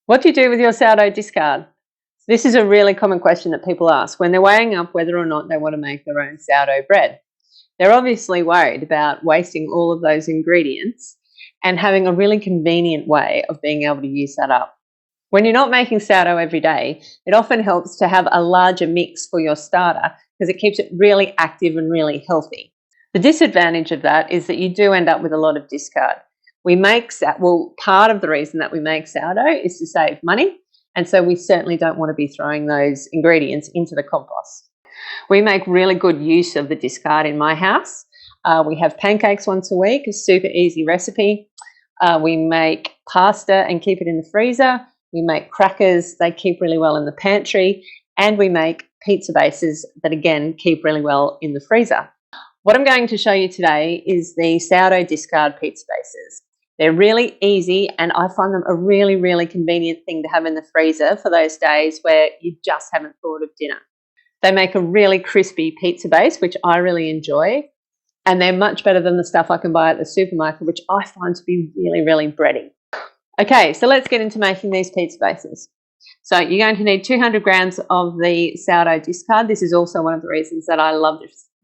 What do you do with your sourdough discard? This is a really common question that people ask when they're weighing up whether or not they want to make their own sourdough bread. They're obviously worried about wasting all of those ingredients and having a really convenient way of being able to use that up. When you're not making sourdough every day, it often helps to have a larger mix for your starter because it keeps it really active and really healthy. The disadvantage of that is that you do end up with a lot of discard. Part of the reason that we make sourdough is to save money, and so we certainly don't want to be throwing those ingredients into the compost. We make really good use of the discard in my house. We have pancakes once a week, a super easy recipe. We make pasta and keep it in the freezer. We make crackers, they keep really well in the pantry, and we make pizza bases that again keep really well in the freezer. What I'm going to show you today is the sourdough discard pizza bases. They're really easy, and I find them a really, really convenient thing to have in the freezer for those days where you just haven't thought of dinner. They make a really crispy pizza base, which I really enjoy, and they're much better than the stuff I can buy at the supermarket, which I find to be really, really bready. Okay, so let's get into making these pizza bases. So you're going to need 200 grams of the sourdough discard. This is also one of the reasons that I love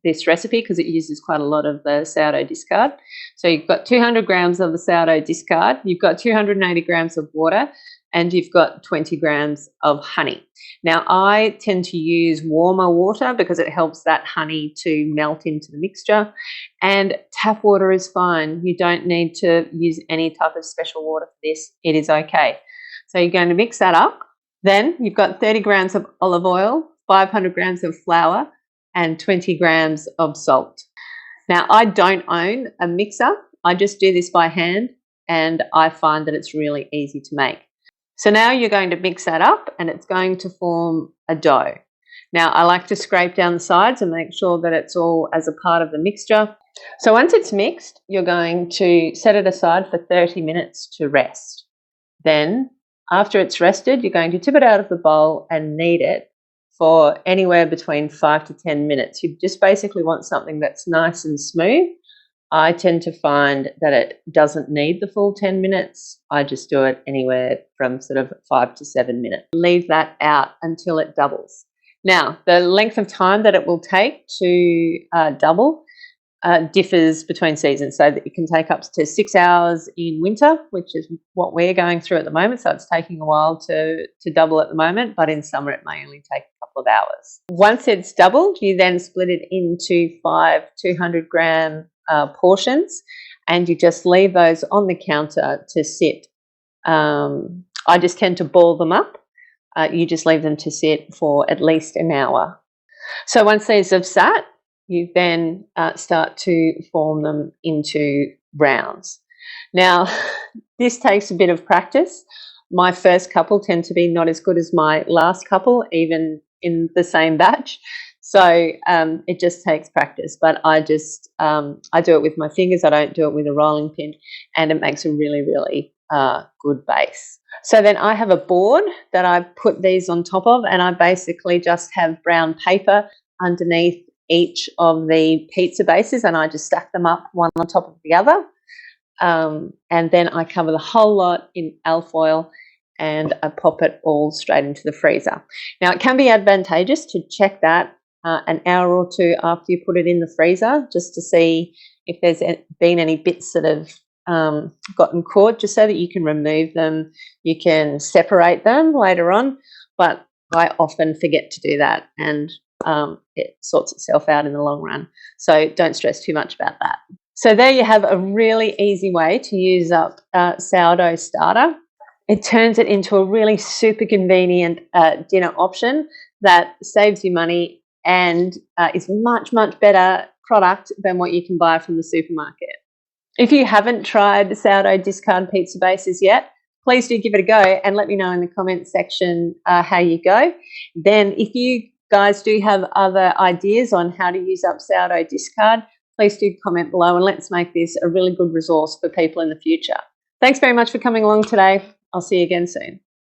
this recipe, because it uses quite a lot of the sourdough discard. So you've got 200 grams of the sourdough discard, you've got 280 grams of water, and you've got 20 grams of honey. Now, I tend to use warmer water because it helps that honey to melt into the mixture, and tap water is fine. You don't need to use any type of special water for this. It is okay. So you're going to mix that up. Then you've got 30 grams of olive oil, 500 grams of flour, and 20 grams of salt. Now, I don't own a mixer. I just do this by hand, and I find that it's really easy to make. So now you're going to mix that up, and it's going to form a dough. Now, I like to scrape down the sides and make sure that it's all as a part of the mixture. So once it's mixed, you're going to set it aside for 30 minutes to rest. Then, after it's rested, you're going to tip it out of the bowl and knead it for anywhere between 5 to 10 minutes. You just basically want something that's nice and smooth. I tend to find that it doesn't need the full 10 minutes. I just do it anywhere from sort of 5 to 7 minutes. Leave that out until it doubles. Now, the length of time that it will take to double differs between seasons, so that it can take up to 6 hours in winter, which is what we're going through at the moment. So it's taking a while to double at the moment, but in summer it may only take a couple of hours. Once it's doubled, you then split it into 5 200-gram portions, and you just leave those on the counter to sit. I just tend to ball them up. You just leave them to sit for at least an hour. So once these have sat, you then start to form them into rounds. Now, this takes a bit of practice. My first couple tend to be not as good as my last couple, even in the same batch. So it just takes practice, but I do it with my fingers. I don't do it with a rolling pin, and it makes a really, really good base. So then I have a board that I put these on top of, and I basically just have brown paper underneath each of the pizza bases, and I just stack them up one on top of the other. And then I cover the whole lot in alfoil, and I pop it all straight into the freezer. Now, it can be advantageous to check that an hour or two after you put it in the freezer, just to see if there's been any bits that have gotten caught, just so that you can remove them. You can separate them later on, but I often forget to do that, and it sorts itself out in the long run. So don't stress too much about that. So there you have a really easy way to use up sourdough starter. It turns it into a really super convenient dinner option that saves you money and is much, much better product than what you can buy from the supermarket. If you haven't tried sourdough discard pizza bases yet, please do give it a go and let me know in the comments section how you go. Then if you guys do have other ideas on how to use up sourdough discard, please do comment below, and let's make this a really good resource for people in the future. Thanks very much for coming along today. I'll see you again soon.